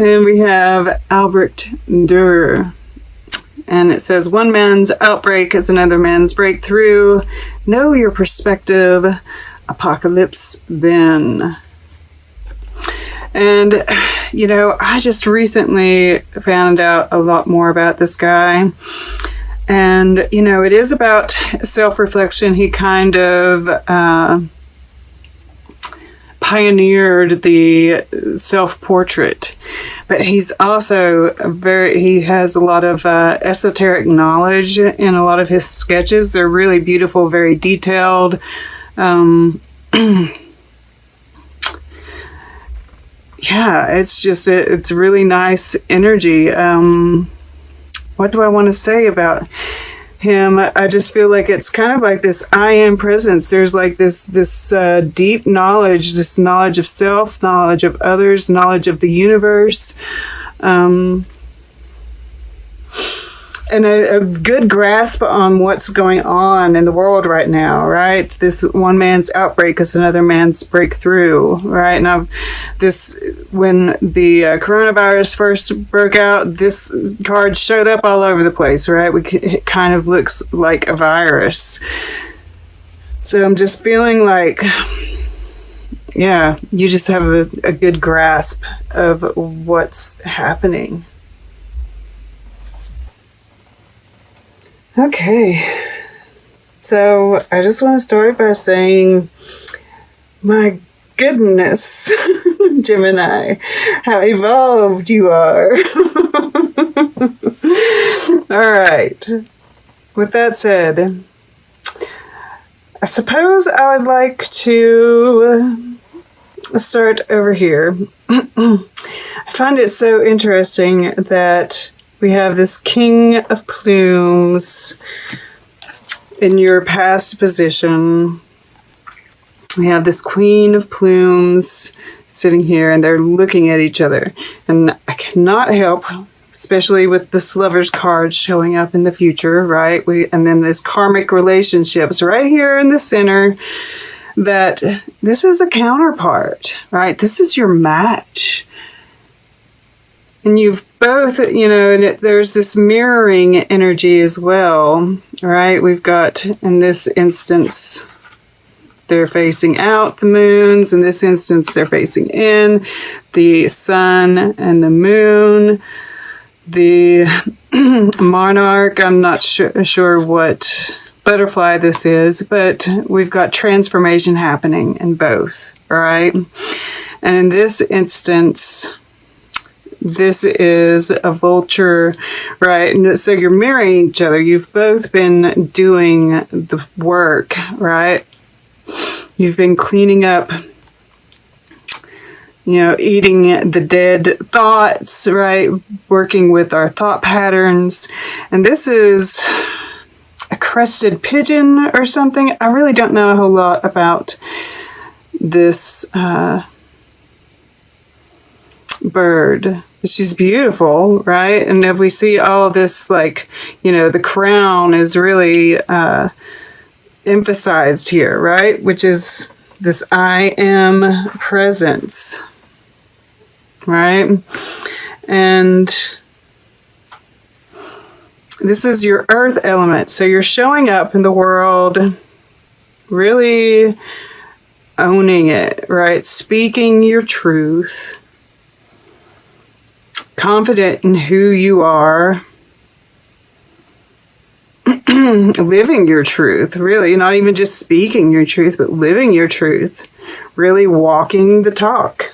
And we have Albert Dürer. And it says, one man's outbreak is another man's breakthrough. Know your perspective. Apocalypse then. And, you know, I just recently found out a lot more about this guy. And, you know, it is about self-reflection. He kind of pioneered the self-portrait. But he's also he has a lot of esoteric knowledge in a lot of his sketches. They're really beautiful, very detailed. Yeah, it's just, it's really nice energy. What do I want to say about him? I just feel like it's kind of like this I am presence. There's like this deep knowledge, this knowledge of self, knowledge of others, knowledge of the universe. And a good grasp on what's going on in the world right now, right? This one man's outbreak is another man's breakthrough, right? Now, when the coronavirus first broke out, this card showed up all over the place, right? It kind of looks like a virus. So I'm just feeling like, yeah, you just have a good grasp of what's happening. Okay, so I just want to start by saying, my goodness, Gemini, how evolved you are. All right, with that said, I suppose I would like to start over here. I find it so interesting that we have this King of Plumes in your past position. We have this Queen of Plumes sitting here, and they're looking at each other. And I cannot help, especially with this Lover's card showing up in the future, right? And then this karmic relationships right here in the center, that this is a counterpart, right? This is your match. And you've both, you know, and there's this mirroring energy as well, right? We've got, in this instance, they're facing out, the moons. In this instance, they're facing in, the sun and the moon. The monarch, I'm not sure what butterfly this is, but we've got transformation happening in both, right? And in this instance, this is a vulture, right? And so you're mirroring each other. You've both been doing the work, right? You've been cleaning up, you know, eating the dead thoughts, right? Working with our thought patterns. And this is a crested pigeon or something. I really don't know a whole lot about this bird. She's beautiful, right? And if we see all this, like, you know, the crown is really emphasized here, right? Which is this I am presence, right? And this is your earth element. So you're showing up in the world, really owning it, right? Speaking your truth. Confident in who you are, living your truth, really, not even just speaking your truth, but living your truth, really walking the talk.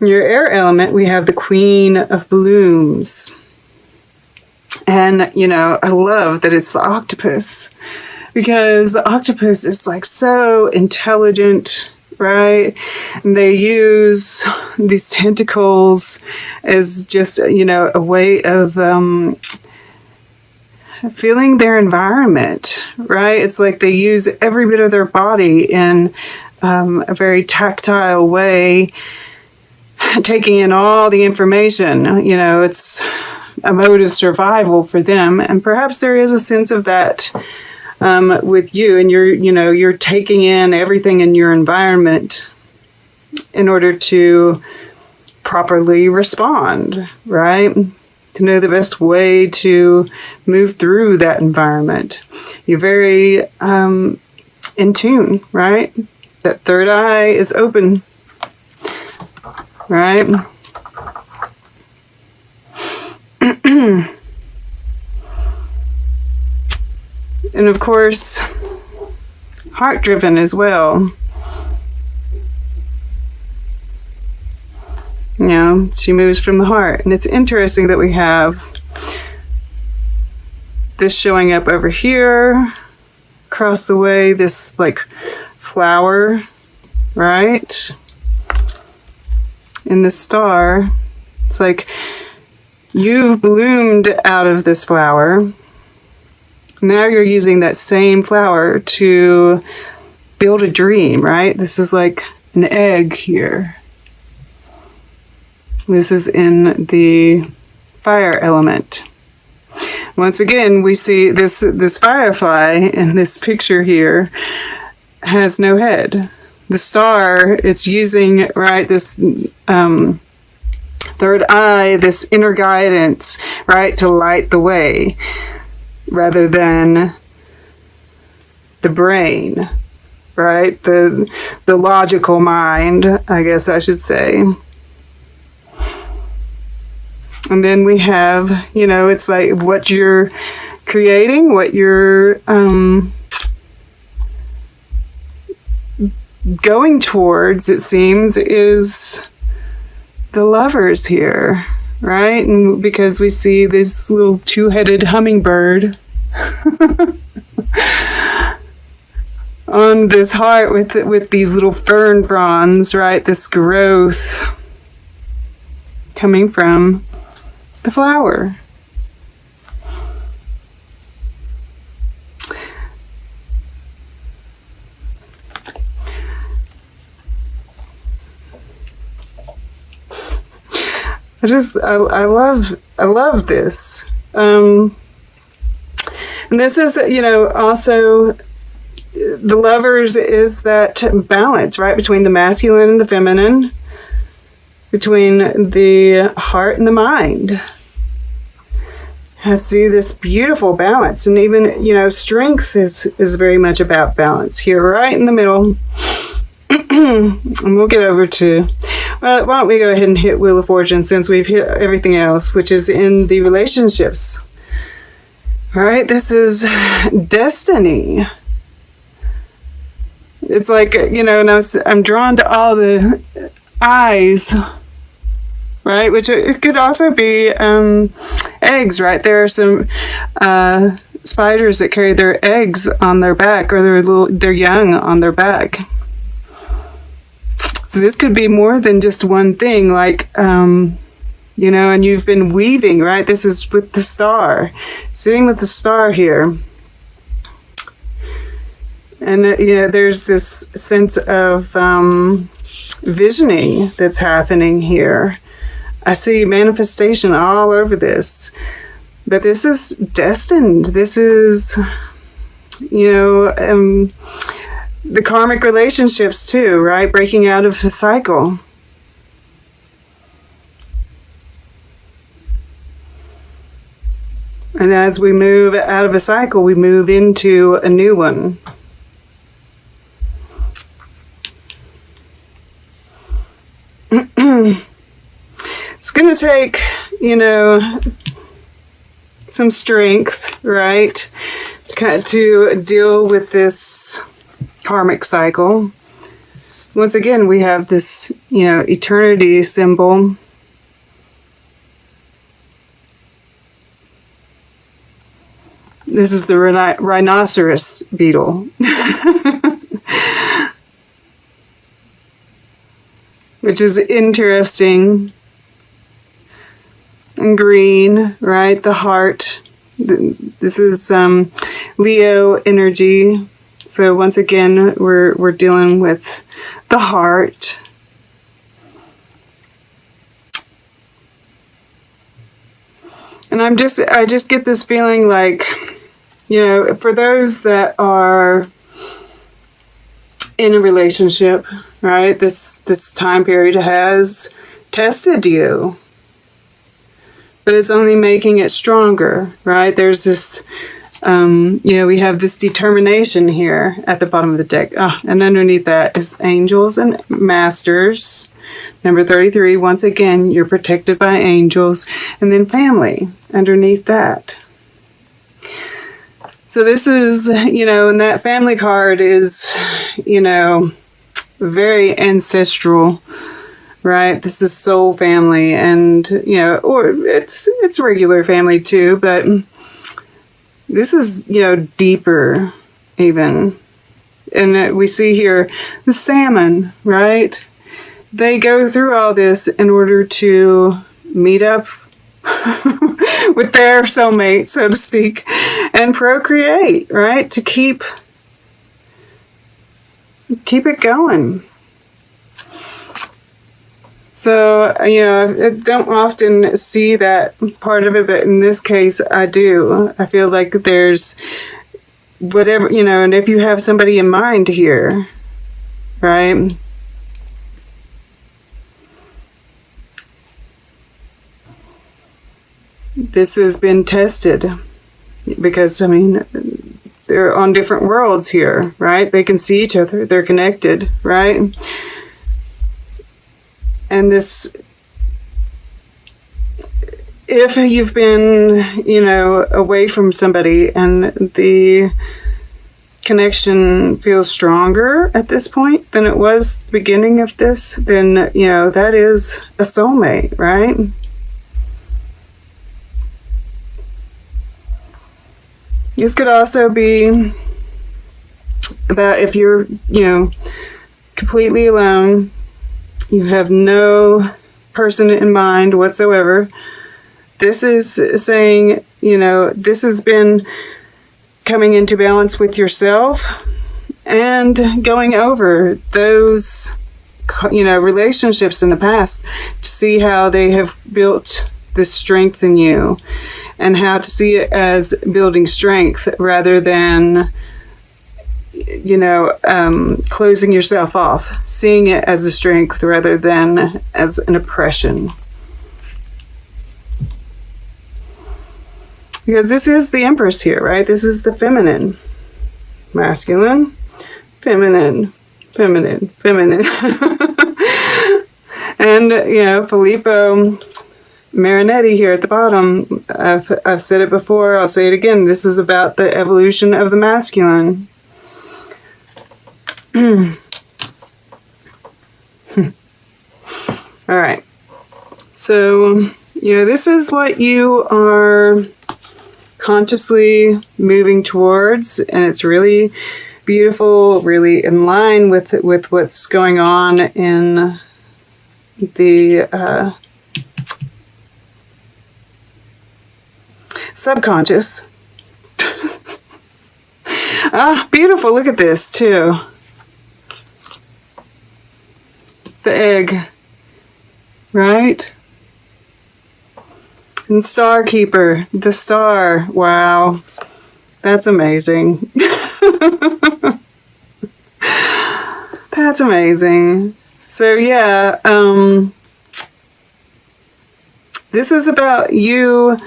In your air element, we have the Queen of Blooms. And, you know, I love that it's the octopus, because the octopus is like so intelligent, right? And they use these tentacles as just, you know, a way of feeling their environment, right? It's like they use every bit of their body in a very tactile way, taking in all the information. You know, it's a mode of survival for them, and perhaps there is a sense of that with you, and you're taking in everything in your environment in order to properly respond, right? To know the best way to move through that environment. You're very in tune, right? That third eye is open, right? And of course, heart-driven as well. You know, she moves from the heart. And it's interesting that we have this showing up over here, across the way, this like flower, right? In the star. It's like you've bloomed out of this flower. Now you're using that same flower to build a dream, right? This is like an egg here. This is in the fire element. Once again, we see this firefly in this picture here has no head. The star, it's using, right, this third eye, this inner guidance, right, to light the way, rather than the brain, right, the logical mind, I guess I should say. And then we have, you know, it's like what you're creating, what you're going towards, it seems, is the lovers here, right? And because we see this little two-headed hummingbird on this heart with these little fern fronds, right? This growth coming from the flower. I love this. And this is, you know, also the lovers is that balance, right, between the masculine and the feminine, between the heart and the mind. I see this beautiful balance, and even, you know, strength is very much about balance here, right in the middle. And we'll get over to, well, why don't we go ahead and hit Wheel of Fortune, since we've hit everything else, which is in the relationships. All right, this is destiny. It's like, you know, and I'm drawn to all the eyes, right? Which it could also be eggs, right? There are some spiders that carry their eggs on their back, or their young on their back. So this could be more than just one thing, like, you know, and you've been weaving, right? This is with the star, sitting with the star here. And, you know, there's this sense of visioning that's happening here. I see manifestation all over this. But this is destined. This is, you know, the karmic relationships too, right? Breaking out of a cycle. And as we move out of a cycle, we move into a new one. It's going to take, you know, some strength, right? To deal with this karmic cycle. Once again, we have this, you know, eternity symbol. This is the rhinoceros beetle. Which is interesting. And green, right? The heart. This is Leo energy. So once again, we're dealing with the heart. And I just get this feeling like, you know, for those that are in a relationship, right? This time period has tested you, but it's only making it stronger, right? There's this, we have this determination here at the bottom of the deck. And underneath that is angels and masters. Number 33, once again, you're protected by angels. And then family underneath that. So this is, and that family card is, very ancestral, right? This is soul family, and, or it's regular family too, but this is, deeper even. And we see here the salmon, right? They go through all this in order to meet up with their soulmate, so to speak, and procreate, right? To keep it going. So, I don't often see that part of it, but in this case, I do. I feel like there's whatever, and if you have somebody in mind here, right? This has been tested because, they're on different worlds here, right? They can see each other. They're connected, right? And this, if you've been, away from somebody and the connection feels stronger at this point than it was at the beginning of this, then, that is a soulmate, right? This could also be about if you're, completely alone, you have no person in mind whatsoever. This is saying, this has been coming into balance with yourself and going over those, relationships in the past to see how they have built this strength in you, and how to see it as building strength rather than, closing yourself off, seeing it as a strength rather than as an oppression. Because this is the Empress here, right? This is the feminine. Masculine, feminine, feminine, feminine. And, Filippo Marinetti here at the bottom, I've said it before, I'll say it again. This is about the evolution of the masculine. All right. So, this is what you are consciously moving towards, and it's really beautiful, really in line with what's going on in the subconscious. Beautiful. Look at this too. The egg, right? And Star Keeper, the star. Wow. That's amazing. That's amazing. So yeah, this is about you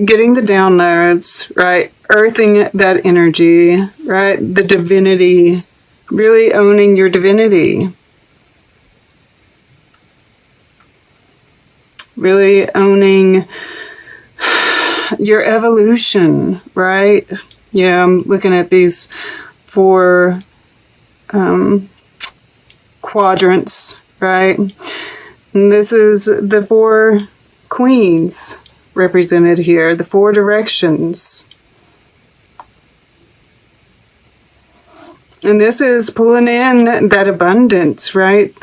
getting the downloads, right? Earthing that energy, right? The divinity, really owning your divinity. Really owning your evolution, right? Yeah, I'm looking at these 4 quadrants, right? And this is the 4 queens represented here, the 4 directions. And this is pulling in that abundance, right?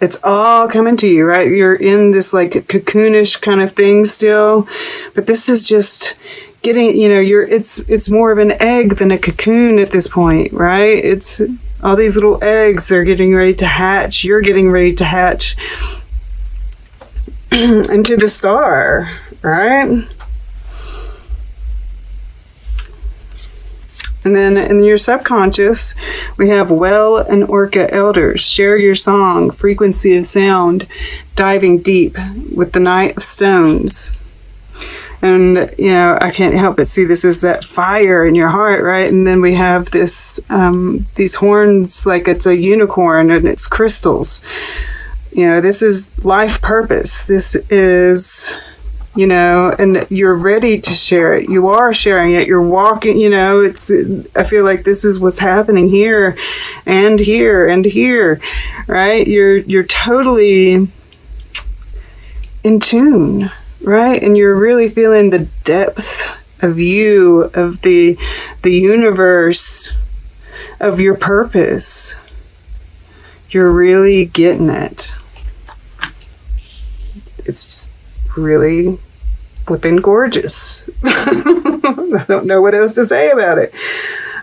It's all coming to you, right? You're in this like cocoonish kind of thing still, but this is just getting, it's more of an egg than a cocoon at this point, right? It's all these little eggs are getting ready to hatch. You're getting ready to hatch into the star, right? And then in your subconscious, we have well and orca elders. Share your song, frequency of sound, diving deep with the Knight of Stones. And, you know, I can't help but see this as that fire in your heart, right? And then we have this, these horns like it's a unicorn and it's crystals. You know, this is life purpose. This is, you know, and you're ready to share it. You are sharing it. You're walking, you know, I feel like this is what's happening here and here and here, right? You're totally in tune, right? And you're really feeling the depth of you, of the universe, of your purpose. You're really getting it. It's just really flipping gorgeous. I don't know what else to say about it.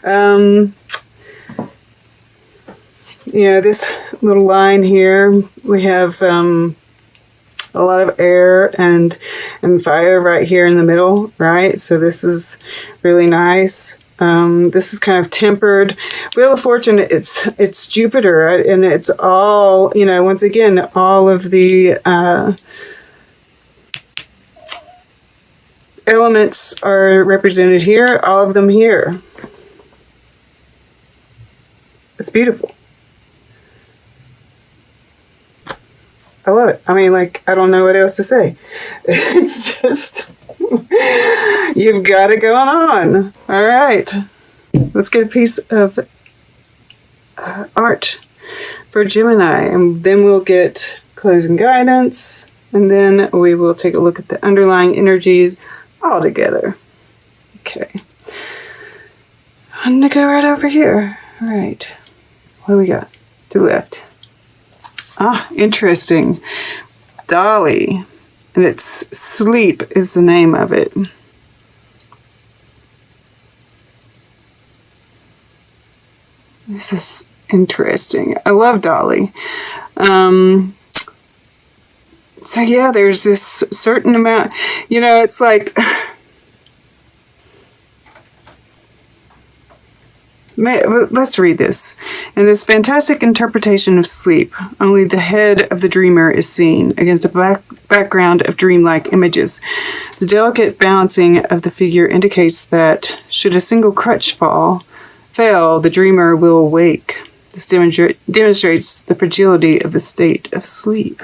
You know, this little line here, we have a lot of air and fire right here in the middle, right? So this is really nice. This is kind of tempered. Wheel of Fortune, it's Jupiter, right? And it's all, you know, once again, all of the elements are represented here, all of them here. It's beautiful. I love it. I mean, like, I don't know what else to say. It's just, you've got it going on. All right. Let's get a piece of art for Gemini, and then we'll get closing guidance, and then we will take a look at the underlying energies all together. Okay. I'm going to go right over here. All right. What do we got? To the left. Ah, interesting. Dolly. And it's Sleep is the name of it. This is interesting. I love Dolly. So yeah, there's this certain amount, you know, it's like, let's read this. In this fantastic interpretation of sleep, only the head of the dreamer is seen against a background of dreamlike images. The delicate balancing of the figure indicates that should a single crutch fail, the dreamer will awake. This demonstrates the fragility of the state of sleep.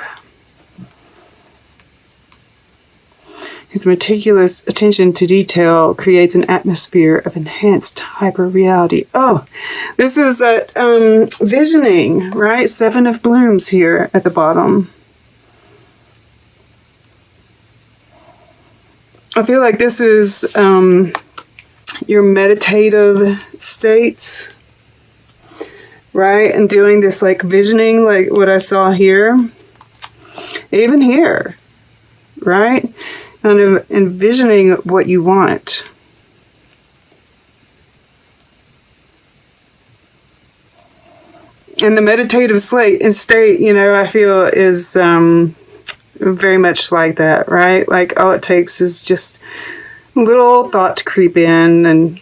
His meticulous attention to detail creates an atmosphere of enhanced hyper-reality. Oh, this is visioning, right? 7 of Blooms here at the bottom. I feel like this is your meditative states, right? And doing this like visioning, like what I saw here. Even here, right? Kind of envisioning what you want. And the meditative state, you know, I feel is very much like that, right? Like all it takes is just a little thought to creep in and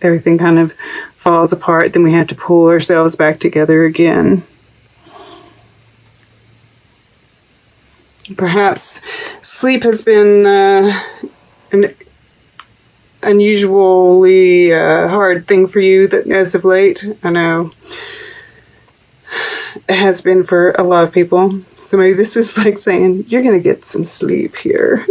everything kind of falls apart. Then we have to pull ourselves back together again. Perhaps sleep has been an unusually hard thing for you that as of late. I know it has been for a lot of people. So maybe this is like saying, you're going to get some sleep here.